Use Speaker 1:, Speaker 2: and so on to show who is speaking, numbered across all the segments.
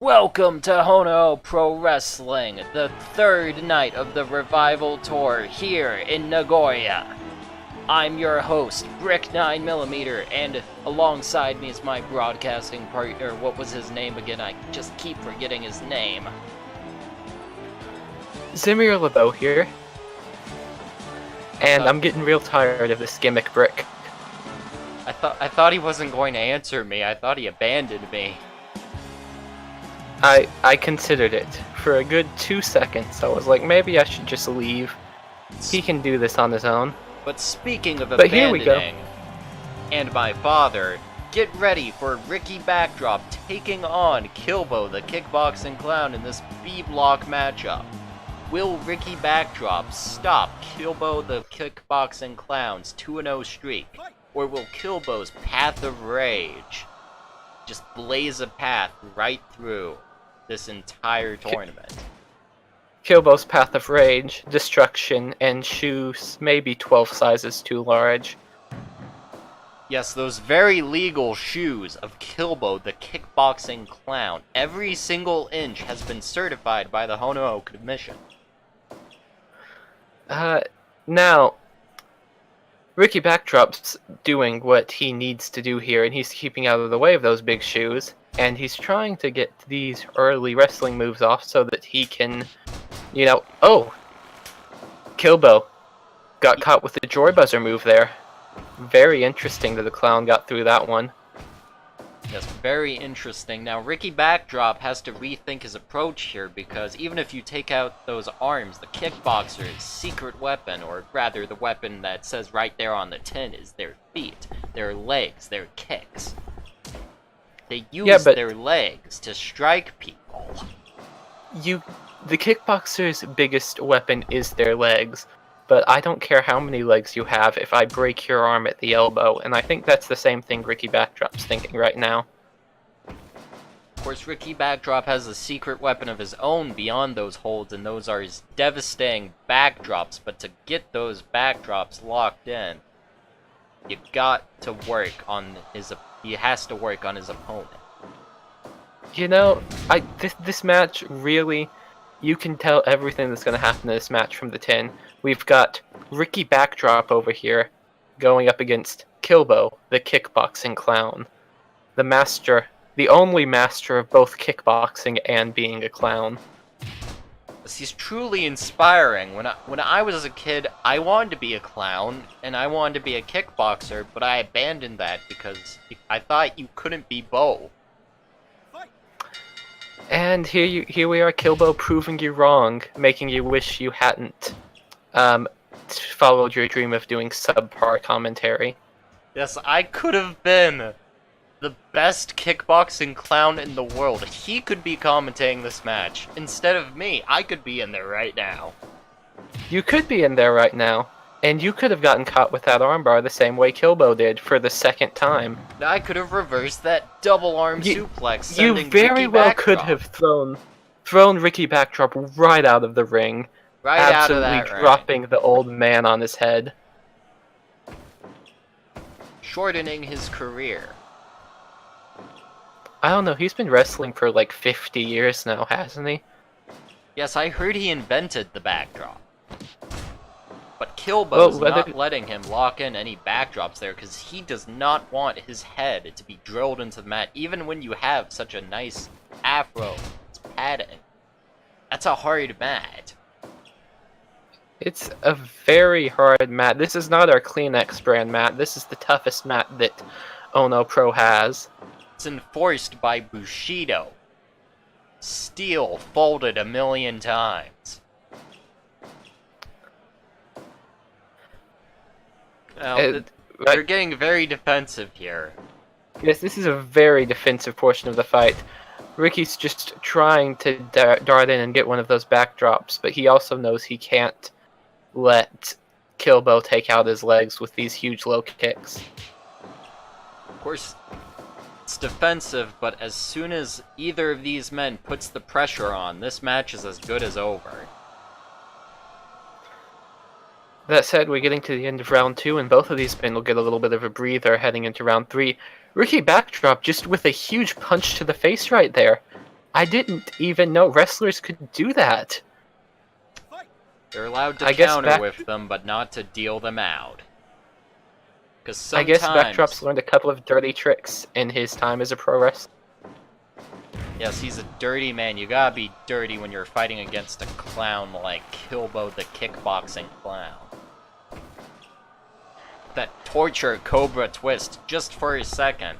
Speaker 1: Welcome to Honoo Pro Wrestling, the third night of the Revival Tour here in Nagoya. I'm your host, Brick 9mm, and alongside me is my broadcasting partner. What was his name again? I just keep forgetting his name.
Speaker 2: Xemyr here. And I'm getting real tired of this gimmick Brick.
Speaker 1: I thought he wasn't going to answer me. I thought he abandoned me.
Speaker 2: I considered it. For a good 2 seconds, I was like, maybe I should just leave. He can do this on his own.
Speaker 1: But speaking of
Speaker 2: But here we go.
Speaker 1: abandoning, and my father, get ready for Ricky Backdrop taking on Killbo, the kickboxing clown, in this B-block matchup. Will Ricky Backdrop stop Killbo, the kickboxing clown's 2-0 streak? Or will Killbo's Path of Rage just blaze a path right through this entire tournament?
Speaker 2: Killbo's Path of Rage, Destruction, and shoes maybe 12 sizes too large.
Speaker 1: Yes, those very legal shoes of Killbo, the kickboxing clown. Every single inch has been certified by the Honoo Commission.
Speaker 2: Now, Ricky Backdrop's doing what he needs to do here, and he's keeping out of the way of those big shoes, and he's trying to get these early wrestling moves off so that he can, oh! Killbo got caught with the Joy Buzzer move there. Very interesting that the clown got through that one.
Speaker 1: Yes, very interesting. Now, Ricky Backdrop has to rethink his approach here, because even if you take out those arms, the kickboxer's secret weapon, or rather the weapon that says right there on the tin, is their feet, their legs, their kicks. They use their legs to strike people.
Speaker 2: The kickboxer's biggest weapon is their legs, but I don't care how many legs you have if I break your arm at the elbow, and I think that's the same thing Ricky Backdrop's thinking right now.
Speaker 1: Of course, Ricky Backdrop has a secret weapon of his own beyond those holds, and those are his devastating backdrops, but to get those backdrops locked in, he has to work on his opponent.
Speaker 2: This match really, you can tell everything that's going to happen in this match from the tin. We've got Ricky Backdrop over here going up against Killbo, the kickboxing clown. The only master of both kickboxing and being a clown.
Speaker 1: He's truly inspiring. When I was a kid, I wanted to be a clown, and I wanted to be a kickboxer, but I abandoned that because I thought you couldn't be both.
Speaker 2: And here we are, Killbo, proving you wrong, making you wish you hadn't followed your dream of doing subpar commentary.
Speaker 1: Yes, I could have been the best kickboxing clown in the world. He could be commentating this match. Instead of me, I could be in there right now.
Speaker 2: You could be in there right now, and you could have gotten caught with that armbar the same way Killbo did for the second time.
Speaker 1: I could have reversed that double arm suplex.
Speaker 2: You very well could have thrown Ricky Backdrop right out of the ring.
Speaker 1: Right out of that
Speaker 2: absolutely dropping the old man on his head.
Speaker 1: Shortening his career.
Speaker 2: I don't know, he's been wrestling for like 50 years now, hasn't he?
Speaker 1: Yes, I heard he invented the backdrop. But Killbo's not letting him lock in any backdrops there, because he does not want his head to be drilled into the mat, even when you have such a nice afro. It's padding. That's a hard mat.
Speaker 2: It's a very hard mat. This is not our Kleenex brand mat. This is the toughest mat that Honoo Pro has.
Speaker 1: It's enforced by Bushido. Steel folded 1,000,000 times. Now, they're getting very defensive here.
Speaker 2: Yes, this is a very defensive portion of the fight. Ricky's just trying to dart in and get one of those backdrops, but he also knows he can't let Killbo take out his legs with these huge low kicks.
Speaker 1: Of course, it's defensive, but as soon as either of these men puts the pressure on, this match is as good as over.
Speaker 2: That said, we're getting to the end of round 2, and both of these men will get a little bit of a breather heading into round 3. Ricky Backdrop just with a huge punch to the face right there. I didn't even know wrestlers could do that.
Speaker 1: You're allowed to
Speaker 2: I guess
Speaker 1: counter with them, but not to deal them out. Because
Speaker 2: I guess Backdrop's learned a couple of dirty tricks in his time as a pro wrestler.
Speaker 1: Yes, he's a dirty man. You gotta be dirty when you're fighting against a clown like Killbo the kickboxing clown. That torture Cobra twist just for a second.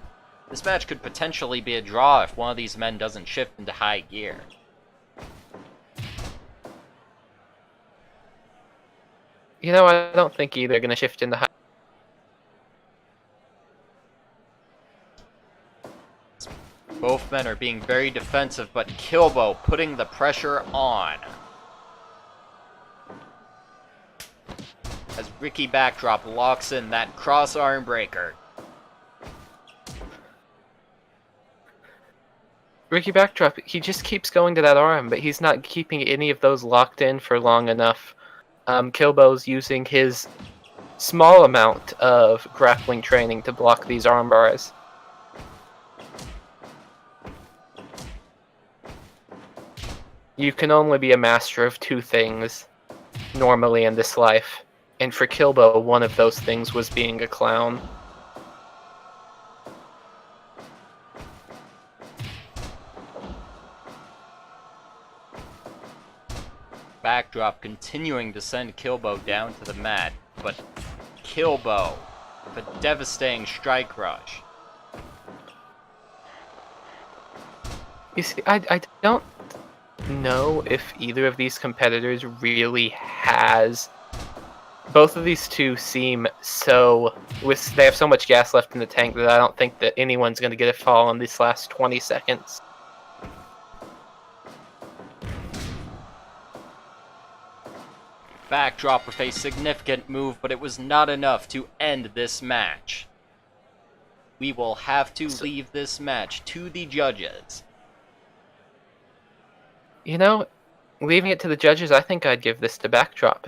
Speaker 1: This match could potentially be a draw if one of these men doesn't shift into high gear.
Speaker 2: You know, I don't think either are going to shift into high.
Speaker 1: Both men are being very defensive, but Killbo putting the pressure on. As Ricky Backdrop locks in that cross arm breaker.
Speaker 2: Ricky Backdrop, he just keeps going to that arm, but he's not keeping any of those locked in for long enough. Killbo's using his small amount of grappling training to block these arm bars. You can only be a master of two things normally in this life, and for Killbo, one of those things was being a clown.
Speaker 1: Backdrop continuing to send Killbo down to the mat, but Killbo with a devastating strike rush.
Speaker 2: You see, I don't know if either of these competitors really has. Both of these two seem so... They have so much gas left in the tank that I don't think that anyone's going to get a fall in these last 20 seconds.
Speaker 1: Backdrop with a significant move, but it was not enough to end this match. We will have to leave this match to the judges.
Speaker 2: You know, leaving it to the judges, I think I'd give this to Backdrop.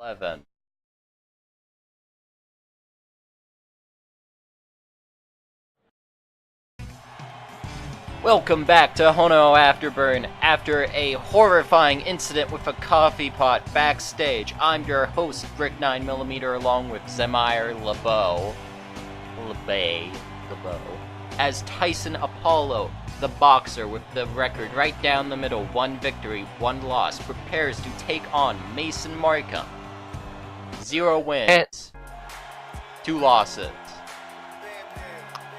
Speaker 1: 11. Welcome back to Honoo Afterburn. After a horrifying incident with a coffee pot backstage, I'm your host, Brick 9mm, along with Xemyr LeBeau, as Tyson Apollo, the boxer with the record right down the middle, 1 victory, 1 loss, prepares to take on Mason Markham. 0 wins, 2 losses.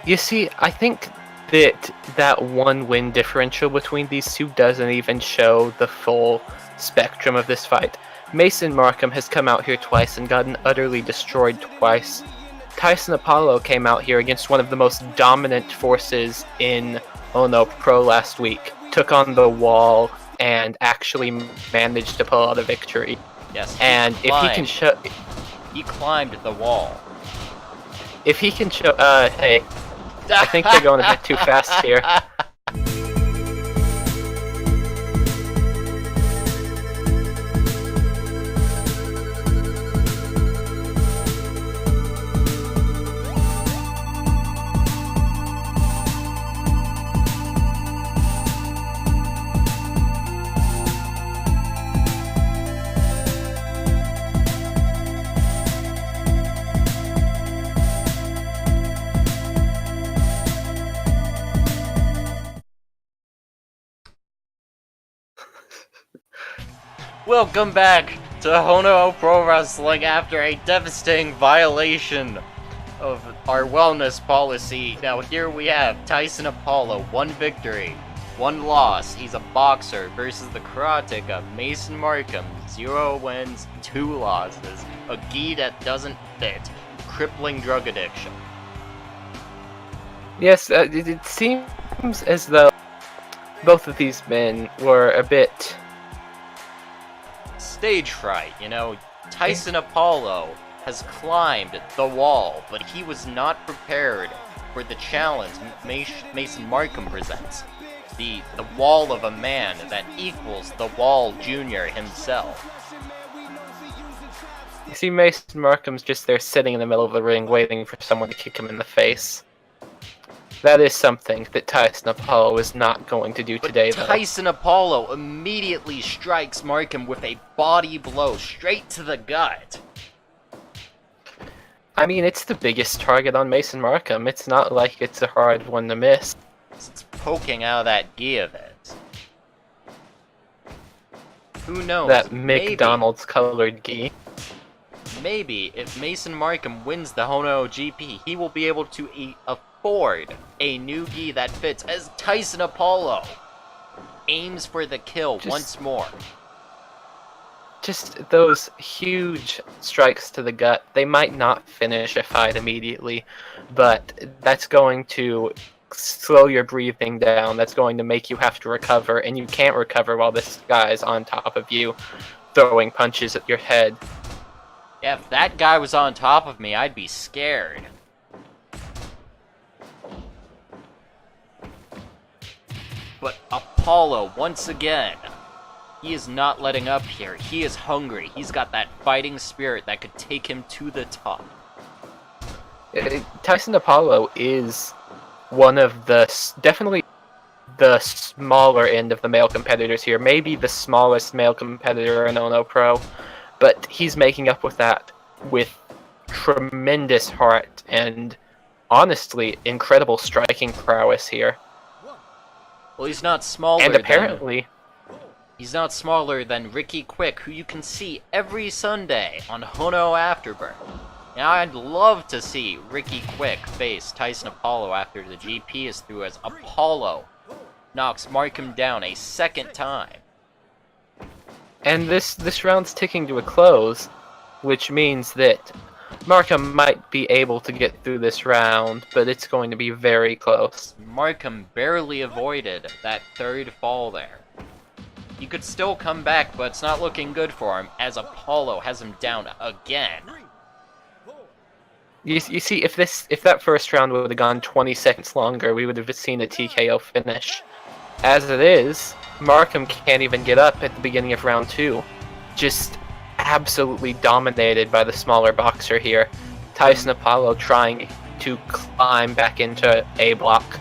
Speaker 2: You see, I think that 1 win differential between these two doesn't even show the full spectrum of this fight. Mason Markham has come out here twice and gotten utterly destroyed twice. Tyson Apollo came out here against one of the most dominant forces in Honoo Pro last week, took on the wall, and actually managed to pull out a victory.
Speaker 1: Yes,
Speaker 2: and if he can show...
Speaker 1: He climbed the wall.
Speaker 2: If he can show... hey, I think they're going a bit too fast here.
Speaker 1: Welcome back to Honoo Pro Wrestling after a devastating violation of our wellness policy. Now here we have Tyson Apollo, 1 victory, 1 loss. He's a boxer versus the karateka Mason Markham, 0 wins, 2 losses. A gi that doesn't fit. Crippling drug addiction.
Speaker 2: Yes, it seems as though both of these men were a bit...
Speaker 1: stage fright, you know. Tyson Apollo has climbed the wall, but he was not prepared for the challenge Mason Markham presents. The wall of a man that equals the Wall Jr. himself.
Speaker 2: You see, Mason Markham's just there sitting in the middle of the ring waiting for someone to kick him in the face. That is something that Tyson Apollo is not going to do today, though.
Speaker 1: Tyson Apollo immediately strikes Markham with a body blow straight to the gut.
Speaker 2: I mean, it's the biggest target on Mason Markham. It's not like it's a hard one to miss.
Speaker 1: It's poking out of that gi of it. Who knows?
Speaker 2: That McDonald's-colored gi.
Speaker 1: Maybe if Mason Markham wins the Honoo GP, he will be able to afford a new gi that fits as Tyson Apollo aims for the kill once more.
Speaker 2: Just those huge strikes to the gut. They might not finish a fight immediately, but that's going to slow your breathing down. That's going to make you have to recover, and you can't recover while this guy's on top of you, throwing punches at your head.
Speaker 1: Yeah, if that guy was on top of me, I'd be scared. But Apollo, once again, he is not letting up here. He is hungry. He's got that fighting spirit that could take him to the top.
Speaker 2: Tyson Apollo is one of definitely the smaller end of the male competitors here. Maybe the smallest male competitor in Honoo Pro. But he's making up with that with tremendous heart and, honestly, incredible striking prowess here.
Speaker 1: Well, he's not smaller
Speaker 2: and apparently...
Speaker 1: He's not smaller than Ricky Quick, who you can see every Sunday on Honoo Afterburn. Now, I'd love to see Ricky Quick face Tyson Apollo after the GP is through, as Apollo knocks Markham down a second time.
Speaker 2: And this round's ticking to a close, which means that Markham might be able to get through this round, but it's going to be very close.
Speaker 1: Markham barely avoided that 3rd fall there. He could still come back, but it's not looking good for him, as Apollo has him down again.
Speaker 2: You see, if that first round would have gone 20 seconds longer, we would have seen a TKO finish. As it is, Markham can't even get up at the beginning of round 2. Just absolutely dominated by the smaller boxer here. Tyson Apollo trying to climb back into A block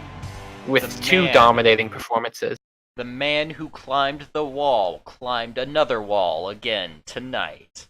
Speaker 2: with two dominating performances.
Speaker 1: The man who climbed the wall climbed another wall again tonight.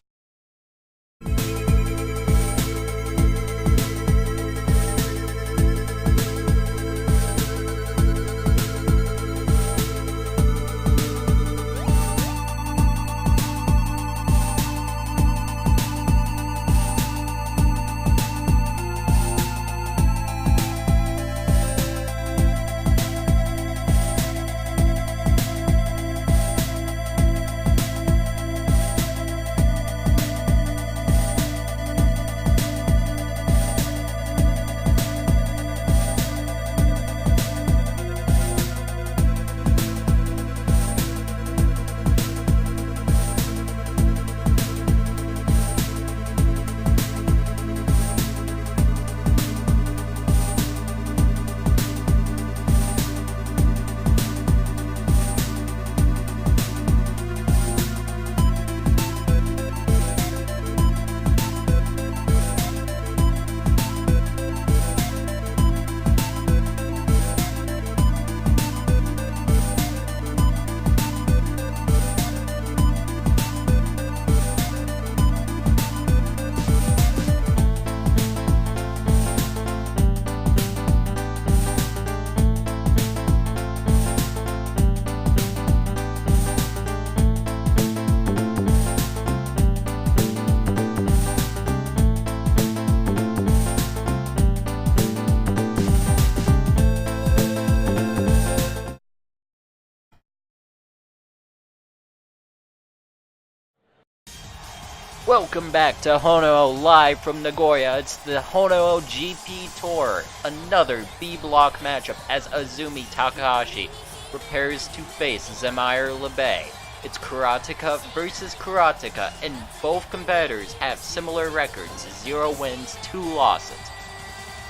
Speaker 1: Welcome back to Honoo live from Nagoya. It's the Honoo GP Tour. Another B-block matchup as Azumi Takahashi prepares to face Xemyr Lebay. It's Karateka versus Karateka, and both competitors have similar records, 0 wins, 2 losses.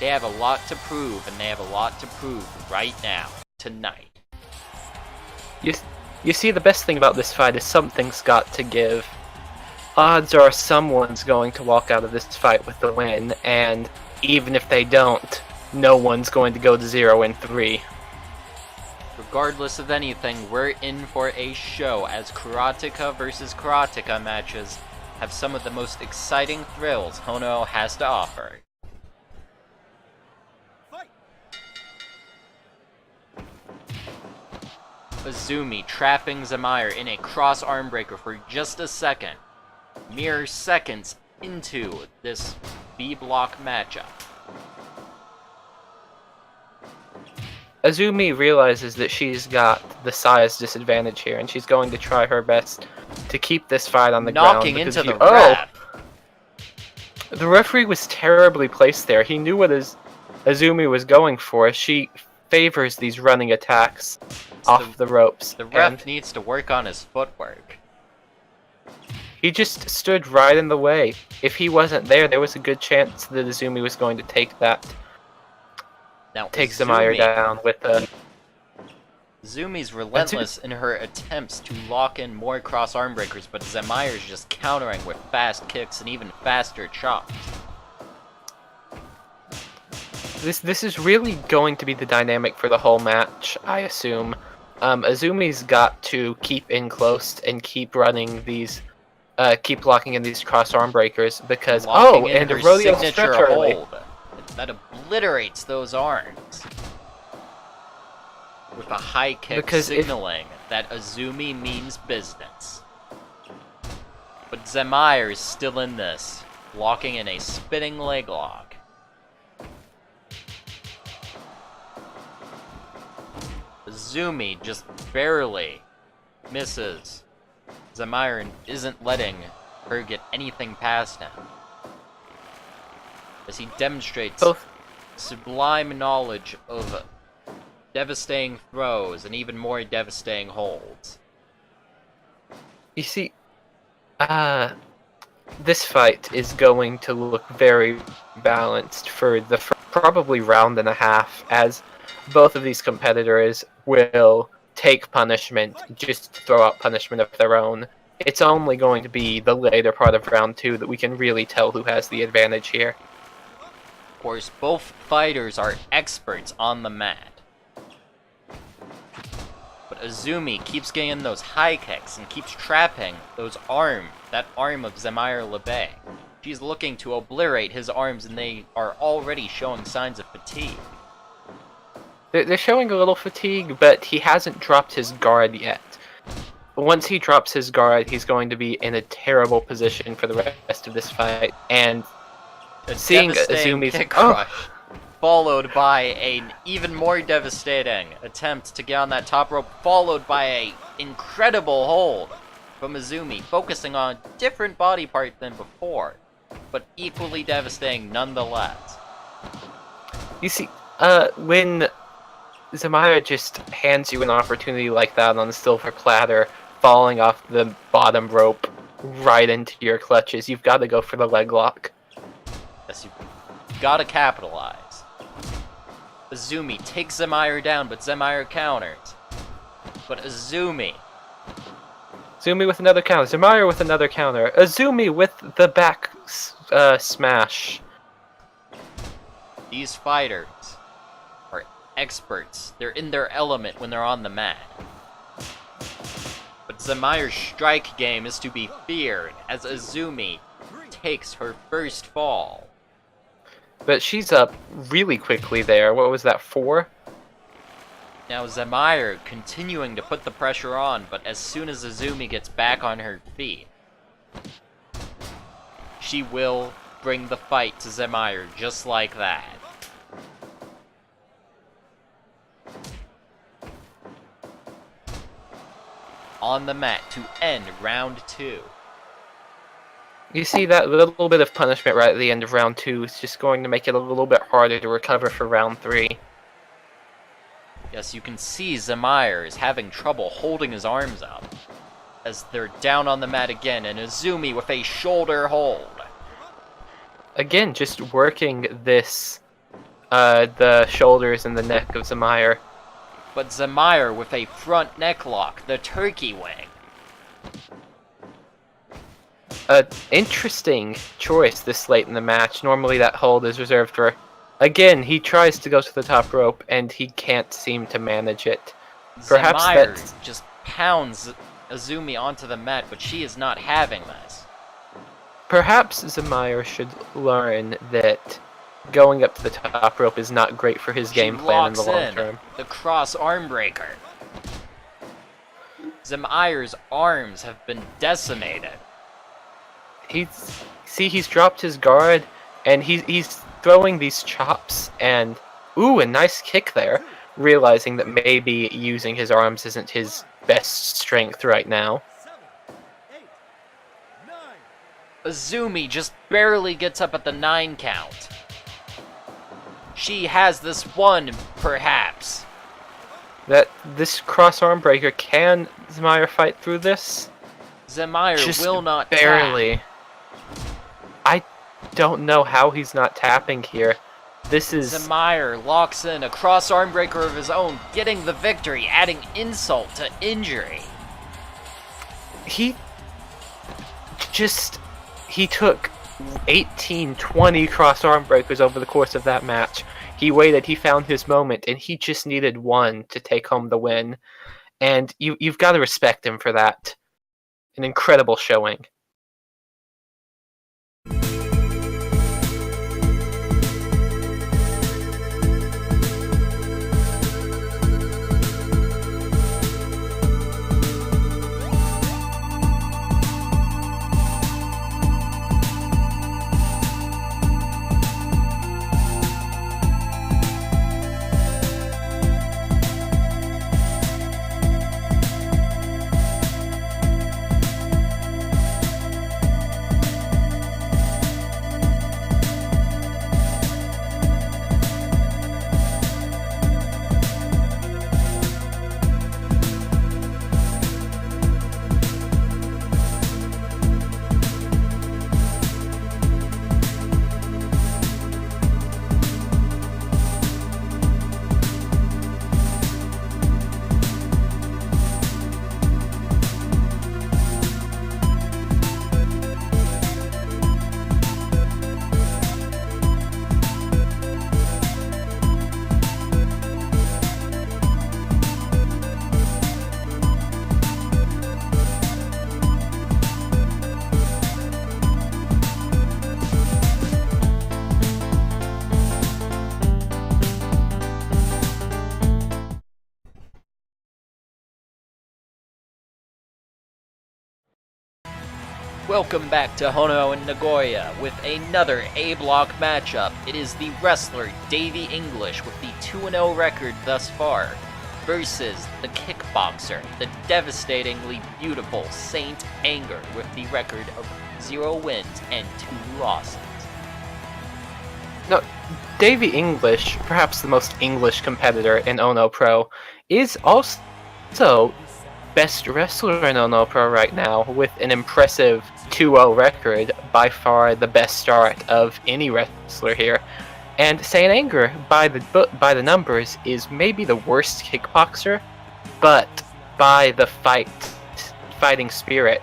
Speaker 1: They have a lot to prove, and they have a lot to prove right now, tonight.
Speaker 2: You see, the best thing about this fight is something's got to give. Odds are someone's going to walk out of this fight with the win, and even if they don't, no one's going to go to 0-3.
Speaker 1: Regardless of anything, we're in for a show as Karateka versus Karateka matches have some of the most exciting thrills Honoo has to offer. Azumi trapping Xemyr in a cross arm breaker for just a second. Mere seconds into this B-block matchup.
Speaker 2: Azumi realizes that she's got the size disadvantage here, and she's going to try her best to keep this fight on the ground.
Speaker 1: Knocking into the ref.
Speaker 2: The referee was terribly placed there. He knew what Azumi was going for. She favors these running attacks off the ropes.
Speaker 1: The ref needs to work on his footwork.
Speaker 2: He just stood right in the way. If he wasn't there, there was a good chance that Azumi was going to take Xemyr down with a...
Speaker 1: Azumi's relentless in her attempts to lock in more cross arm breakers, but Xemyr's just countering with fast kicks and even faster chops.
Speaker 2: This is really going to be the dynamic for the whole match, I assume. Azumi's got to keep in close and keep running these... keep locking in these cross arm breakers because and a rodeo stretch hold
Speaker 1: that obliterates those arms with a high kick signaling that Azumi means business. But Xemyr is still in this, locking in a spinning leg lock. Azumi just barely misses. Xemyr isn't letting her get anything past him, as he demonstrates sublime knowledge of devastating throws and even more devastating holds.
Speaker 2: You see, this fight is going to look very balanced for the probably round and a half, as both of these competitors will take punishment, just throw out punishment of their own, it's only going to be the later part of round 2 that we can really tell who has the advantage here.
Speaker 1: Of course, both fighters are experts on the mat. But Azumi keeps getting those high kicks and keeps trapping that arm of Xemyr LeBay. She's looking to obliterate his arms, and they are already showing signs of fatigue.
Speaker 2: They're showing a little fatigue, but he hasn't dropped his guard yet. Once he drops his guard, he's going to be in a terrible position for the rest of this fight. And seeing Azumi's
Speaker 1: kick crush, followed by an even more devastating attempt to get on that top rope, followed by an incredible hold from Azumi, focusing on a different body part than before, but equally devastating nonetheless.
Speaker 2: You see, when Xemyr just hands you an opportunity like that on a silver platter, falling off the bottom rope right into your clutches, you've got to go for the leg lock.
Speaker 1: Yes, you've got to capitalize. Azumi takes Xemyr down, but Xemyr counters. But Azumi
Speaker 2: with another counter. Xemyr with another counter. Azumi with the back smash.
Speaker 1: These fighters are experts. They're in their element when they're on the mat. But Xemyr's strike game is to be feared as Azumi takes her first fall.
Speaker 2: But she's up really quickly there. What was that, 4?
Speaker 1: Now Xemyr continuing to put the pressure on, but as soon as Azumi gets back on her feet, she will bring the fight to Xemyr just like that. On the mat to end round 2.
Speaker 2: You see, that little bit of punishment right at the end of round 2 is just going to make it a little bit harder to recover for round 3.
Speaker 1: Yes, you can see Xemyr is having trouble holding his arms up as they're down on the mat again, and Azumi with a shoulder hold.
Speaker 2: Again, just working this, the shoulders and the neck of Xemyr.
Speaker 1: But Xemyr with a front neck lock, the turkey wing.
Speaker 2: Interesting choice this late in the match. Normally that hold is reserved for... Again, he tries to go to the top rope, and he can't seem to manage it. Perhaps
Speaker 1: Xemyr just pounds Azumi onto the mat, but she is not having this.
Speaker 2: Perhaps Xemyr should learn that going up to the top rope is not great for his game plan in the long term.
Speaker 1: The cross arm breaker. Xemyr's arms have been decimated.
Speaker 2: He's dropped his guard, and he's throwing these chops, and ooh, a nice kick there, realizing that maybe using his arms isn't his best strength right now.
Speaker 1: Azumi just barely gets up at the 9 count. She has this one, perhaps.
Speaker 2: This cross arm breaker, can Xemyr fight through this?
Speaker 1: Xemyr
Speaker 2: just
Speaker 1: will not
Speaker 2: barely.
Speaker 1: tap.
Speaker 2: I don't know how he's not tapping here. This is...
Speaker 1: Xemyr locks in a cross arm breaker of his own, getting the victory, adding insult to injury.
Speaker 2: He took 18, 20 cross arm breakers over the course of that match. He waited, he found his moment, and he just needed one to take home the win. And you've got to respect him for that. An incredible showing.
Speaker 1: Welcome back to Honoo and Nagoya with another A-Block matchup. It is the wrestler Davey English with the 2-0 record thus far versus the kickboxer, the devastatingly beautiful Saint Anger with the record of 0 wins and 2 losses.
Speaker 2: No, Davey English, perhaps the most English competitor in Ono Pro, is also best wrestler in Ono Pro right now with an impressive 2-0 record, by far the best start of any wrestler here. And Saint Anger, by the numbers, is maybe the worst kickboxer, but by the fighting spirit,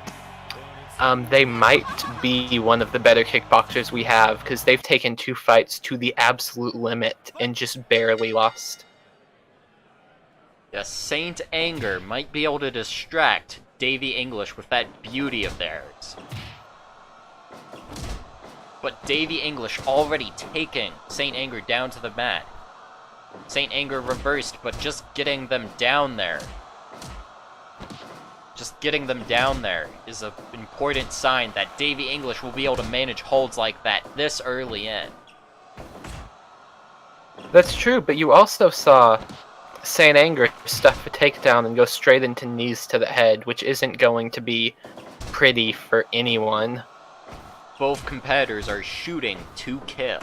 Speaker 2: they might be one of the better kickboxers we have, because they've taken 2 fights to the absolute limit and just barely lost.
Speaker 1: Yes, Saint Anger might be able to distract Davey English with that beauty of theirs. But Davey English already taking Saint Anger down to the mat. Saint Anger reversed, but just getting them down there. Just getting them down there is an important sign that Davey English will be able to manage holds like that this early in.
Speaker 2: That's true, but you also saw Saint Anger stuff a takedown and go straight into knees to the head, which isn't going to be pretty for anyone.
Speaker 1: Both competitors are shooting to kill.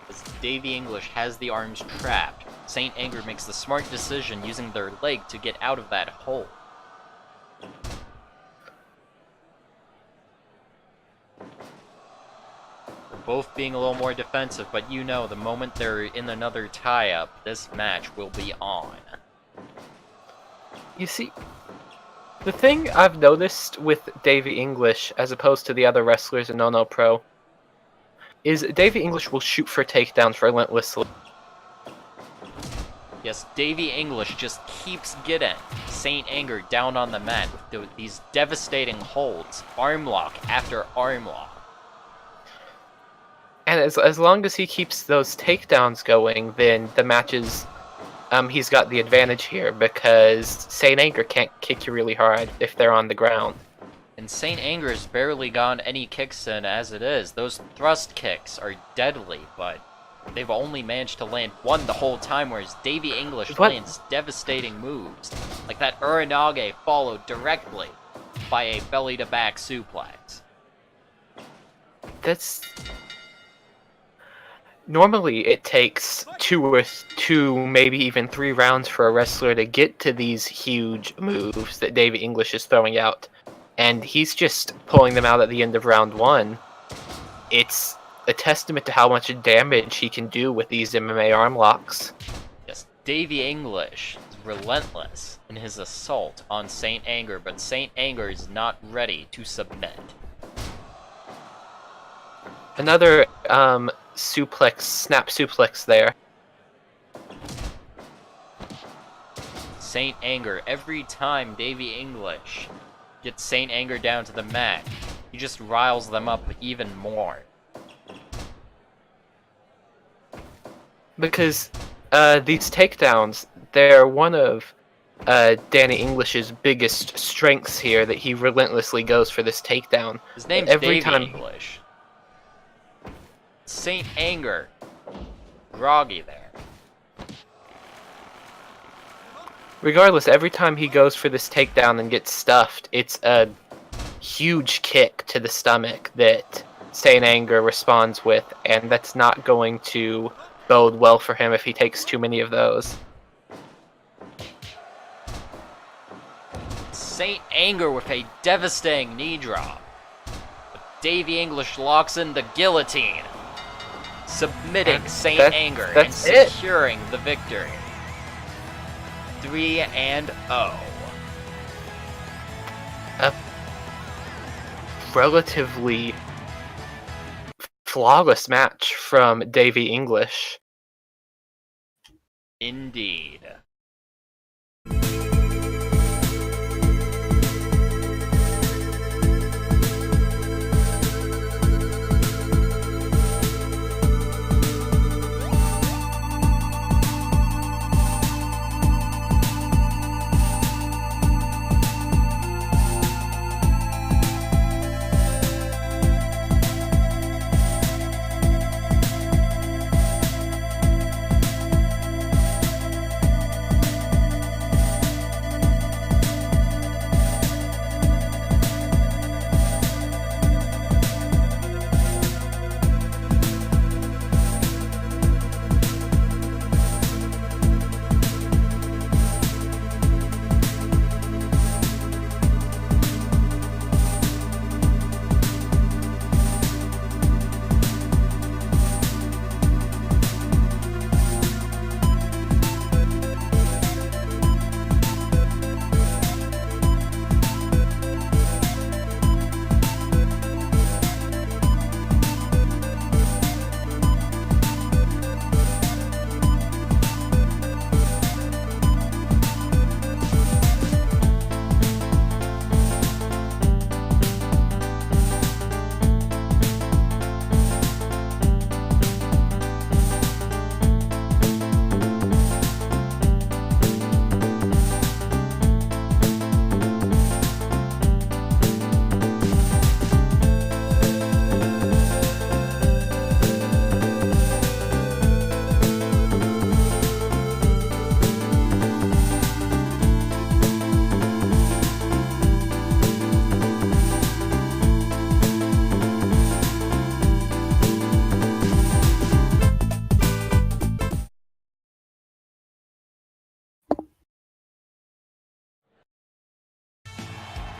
Speaker 1: As Davey English has the arms trapped, Saint Anger makes the smart decision using their leg to get out of that hole. They're both being a little more defensive, but you know, the moment they're in another tie-up, this match will be on.
Speaker 2: You see, the thing I've noticed with Davey English, as opposed to the other wrestlers in Ono Pro, is Davey English will shoot for takedowns relentlessly.
Speaker 1: Yes, Davey English just keeps getting Saint Anger down on the mat with these devastating holds, arm lock after arm lock.
Speaker 2: And as long as he keeps those takedowns going, then the matches, he's got the advantage here, because Saint Anger can't kick you really hard if they're on the ground.
Speaker 1: And Saint Anger's barely gotten any kicks in as it is. Those thrust kicks are deadly, but they've only managed to land one the whole time, whereas Davey English lands devastating moves, like that Uranage followed directly by a belly-to-back suplex.
Speaker 2: That's... Normally it takes 2 maybe even 3 rounds for a wrestler to get to these huge moves that Davey English is throwing out, and he's just pulling them out at the end of round 1. It's a testament to how much damage he can do with these MMA arm locks.
Speaker 1: Yes, Davey English is relentless in his assault on Saint Anger, but Saint Anger is not ready to submit.
Speaker 2: Another snap suplex there.
Speaker 1: Saint Anger, every time Davey English gets Saint Anger down to the mat, he just riles them up even more.
Speaker 2: Because these takedowns, they're one of Danny English's biggest strengths here, that he relentlessly goes for this takedown.
Speaker 1: His name's Davey English. Saint Anger, groggy there.
Speaker 2: Regardless, every time he goes for this takedown and gets stuffed, it's a huge kick to the stomach that Saint Anger responds with, and that's not going to bode well for him if he takes too many of those.
Speaker 1: Saint Anger with a devastating knee drop. But Davey English locks in the guillotine, submitting Saint Anger and securing the victory. 3-0.
Speaker 2: A relatively flawless match from Davey English.
Speaker 1: Indeed.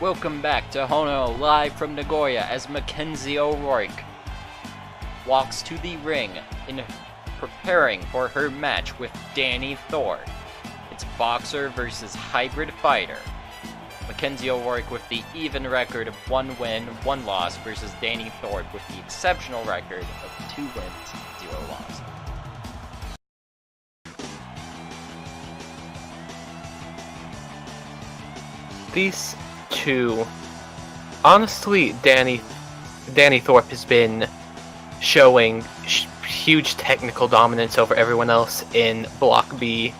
Speaker 1: Welcome back to Honoo, live from Nagoya, as Makenzie O'Rourke walks to the ring in preparing for her match with Danny Thorpe. It's boxer versus hybrid fighter. Makenzie O'Rourke with the even record of 1 win, 1 loss versus Danny Thorpe with the exceptional record of 2 wins, 0 losses.
Speaker 2: These two, honestly, Danny Thorpe has been showing huge technical dominance over everyone else in Block B,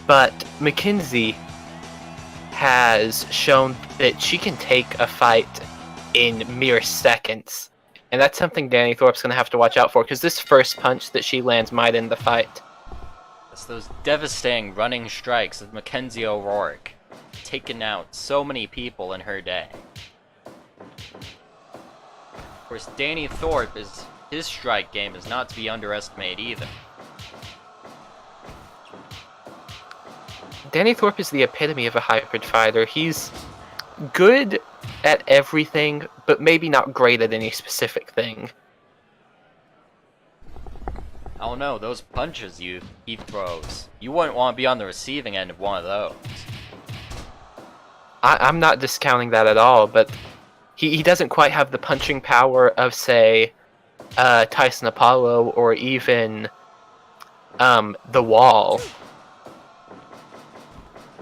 Speaker 2: but Makenzie has shown that she can take a fight in mere seconds, and that's something Danny Thorpe's going to have to watch out for, because this first punch that she lands might end the fight.
Speaker 1: It's those devastating running strikes of Makenzie O'Rourke, taken out so many people in her day. Of course, Danny Thorpe, his strike game is not to be underestimated either.
Speaker 2: Danny Thorpe is the epitome of a hybrid fighter. He's good at everything, but maybe not great at any specific thing.
Speaker 1: I don't know, those punches he throws, you wouldn't want to be on the receiving end of one of those.
Speaker 2: I'm not discounting that at all, but he doesn't quite have the punching power of, say, Tyson Apollo or even The Wall.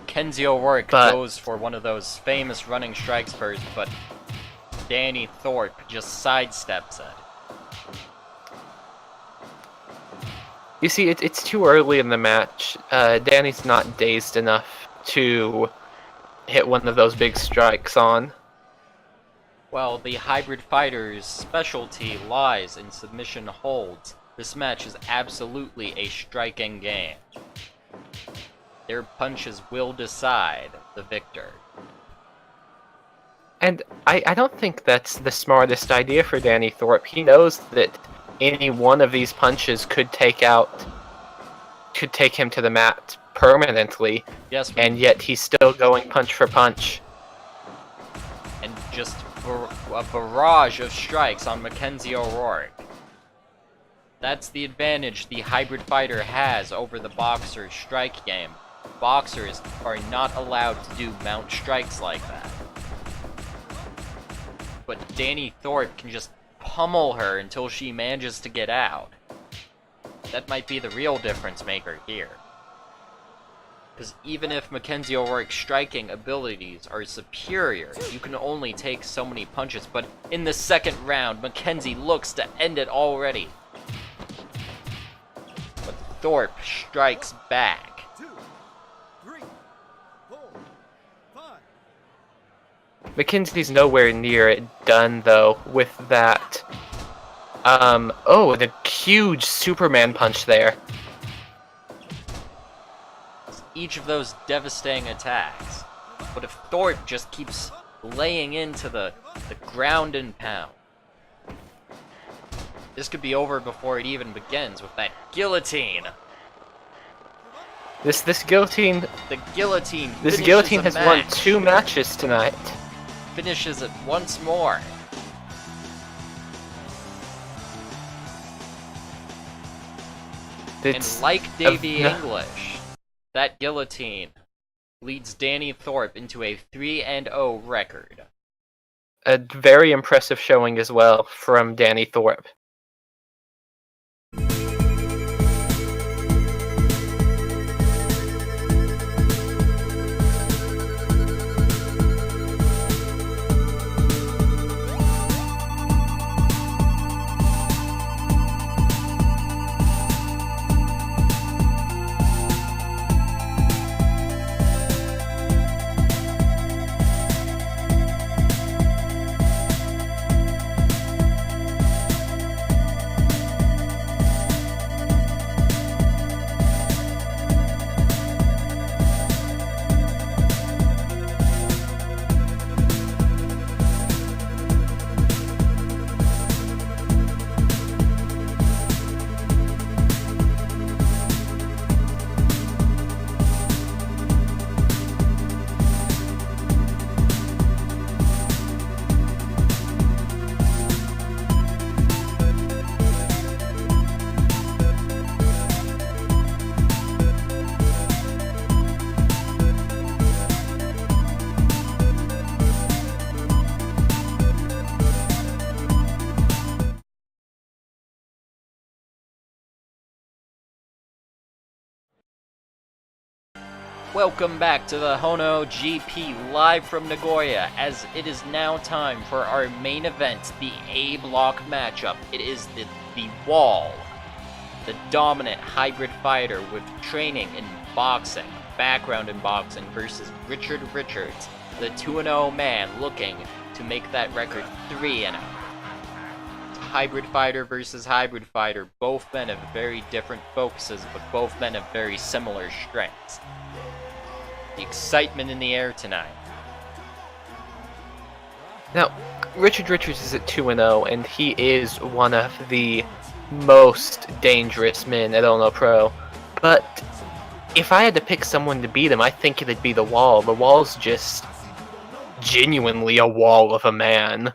Speaker 1: Makenzie O'Rourke goes for one of those famous running strikes first, but Danny Thorpe just sidesteps it.
Speaker 2: You see, it's too early in the match. Danny's not dazed enough to hit one of those big strikes on.
Speaker 1: Well, the hybrid fighter's specialty lies in submission holds. This match is absolutely a striking game. Their punches will decide the victor. And
Speaker 2: I don't think that's the smartest idea for Danny Thorpe. He knows that any one of these punches could take him to the mat permanently.
Speaker 1: Yes,
Speaker 2: and yet he's still going punch for punch.
Speaker 1: And just a barrage of strikes on Makenzie O'Rourke. That's the advantage the hybrid fighter has over the boxer's strike game. Boxers are not allowed to do mount strikes like that. But Danny Thorpe can just pummel her until she manages to get out. That might be the real difference maker here. Because even if Makenzie O'Rourke's striking abilities are superior, you can only take so many punches, but in the second round, Makenzie looks to end it already. But Thorpe strikes back.
Speaker 3: 2, 3, 4, 5.
Speaker 2: Makenzie's nowhere near it done, though, with that. Oh, the huge Superman punch there.
Speaker 1: Each of those devastating attacks. But if Thorpe just keeps laying into the ground and pound, this could be over before it even begins with that guillotine.
Speaker 2: This guillotine.
Speaker 1: The guillotine.
Speaker 2: This guillotine has won 2 matches tonight.
Speaker 1: Finishes it once more. And like Davey English, that guillotine leads Danny Thorpe into a 3-0 record.
Speaker 2: A very impressive showing as well from Danny Thorpe.
Speaker 1: welcome back to the Honoo GP live from Nagoya, as it is now time for our main event, the A block matchup. It is the Wall, the dominant hybrid fighter with training in boxing, background in boxing, versus Richard Richards, the 2-0 man looking to make that record 3-0. Hybrid fighter versus hybrid fighter. Both men have very different focuses, but both men have very similar strengths. The excitement in the air tonight.
Speaker 2: Now, Richard Richards is at 2-0, and he is one of the most dangerous men at Ono Pro. But if I had to pick someone to beat him, I think it'd be the Wall. The Wall's just genuinely a wall of a man.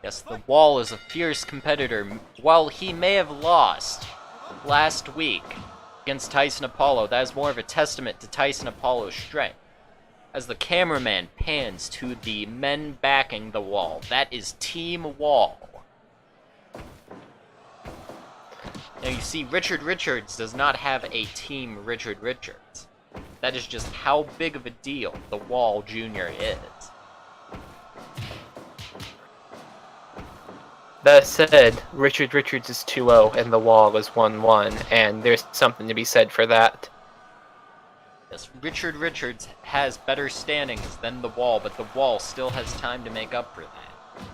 Speaker 1: Yes, the Wall is a fierce competitor. While he may have lost last week against Tyson Apollo, that is more of a testament to Tyson Apollo's strength. As the cameraman pans to the men backing the Wall, that is Team Wall. Now you see, Richard Richards does not have a Team Richard Richards. That is just how big of a deal the Wall Jr. is.
Speaker 2: That said, Richard Richards is 2-0 and the Wall is 1-1, and there's something to be said for that.
Speaker 1: Yes, Richard Richards has better standings than the Wall, but the Wall still has time to make up for that.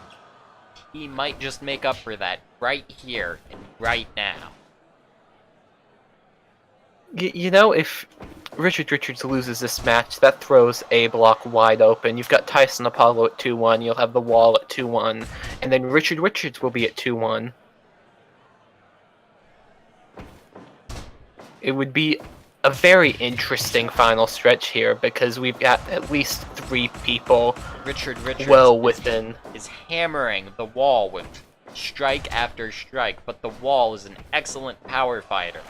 Speaker 1: He might just make up for that right here and right now.
Speaker 2: You know, if Richard Richards loses this match, that throws A block wide open. You've got Tyson Apollo at 2-1, you'll have the Wall at 2-1, and then Richard Richards will be at 2-1. It would be a very interesting final stretch here, because we've got at least 3 people
Speaker 1: Richard Richards
Speaker 2: well within.
Speaker 1: is hammering the Wall with strike after strike, but the Wall is an excellent power fighter.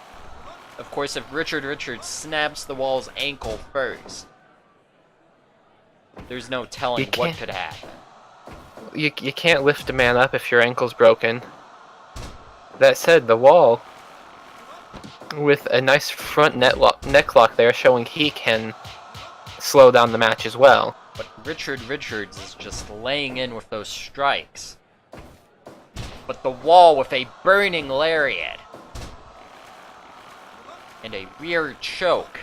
Speaker 1: Of course, if Richard Richards snaps the Wall's ankle first, there's no telling what could happen.
Speaker 2: You can't lift a man up if your ankle's broken. That said, the Wall, with a nice front neck lock there, showing he can slow down the match as well.
Speaker 1: But Richard Richards is just laying in with those strikes. But the Wall with a burning lariat. And a rear choke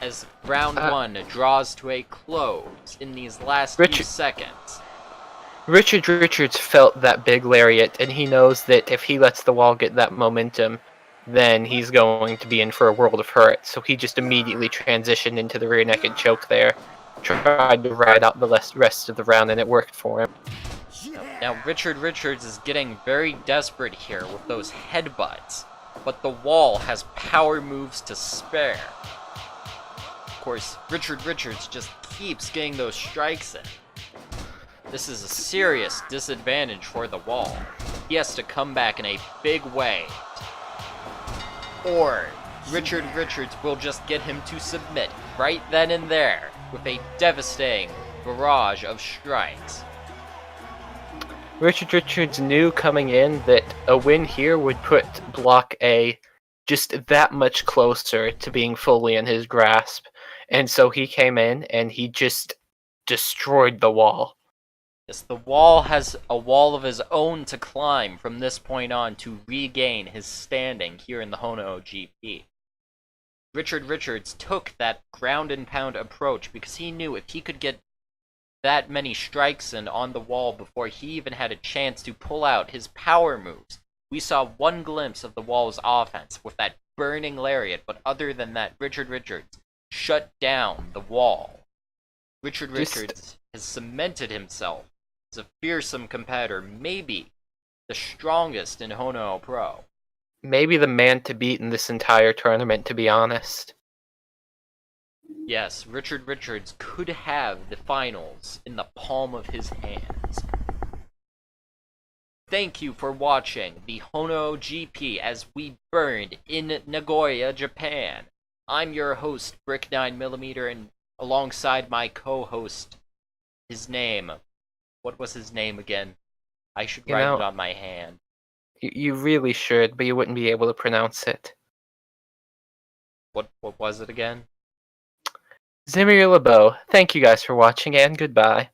Speaker 1: as round 1 draws to a close in these last few seconds.
Speaker 2: Richard Richards felt that big lariat, and he knows that if he lets the Wall get that momentum, then he's going to be in for a world of hurt. So he just immediately transitioned into the rear naked choke there, tried to ride out the rest of the round, and it worked for him.
Speaker 1: Now Richard Richards is getting very desperate here with those headbutts. But the Wall has power moves to spare. Of course, Richard Richards just keeps getting those strikes in. This is a serious disadvantage for the Wall. He has to come back in a big way. Or Richard Richards will just get him to submit right then and there with a devastating barrage of strikes.
Speaker 2: Richard Richards knew coming in that a win here would put Block A just that much closer to being fully in his grasp. And so he came in and he just destroyed the Wall.
Speaker 1: Yes, the Wall has a wall of his own to climb from this point on to regain his standing here in the Honoo GP. Richard Richards took that ground and pound approach because he knew if he could get that many strikes in on the Wall before he even had a chance to pull out his power moves. We saw one glimpse of the Wall's offense with that burning lariat, but other than that, Richard Richards shut down the Wall. Richard Richards has cemented himself as a fearsome competitor, maybe the strongest in Honoo Pro.
Speaker 2: Maybe the man to beat in this entire tournament, to be honest.
Speaker 1: Yes, Richard Richards could have the finals in the palm of his hands. Thank you for watching the Honoo GP as we burned in Nagoya, Japan. I'm your host, Brick9mm, and alongside my co-host, his name. What was his name again? I should write it on my hand.
Speaker 2: You really should, but you wouldn't be able to pronounce it.
Speaker 1: What was it again?
Speaker 2: Xemyr LeBeau, thank you guys for watching, and goodbye.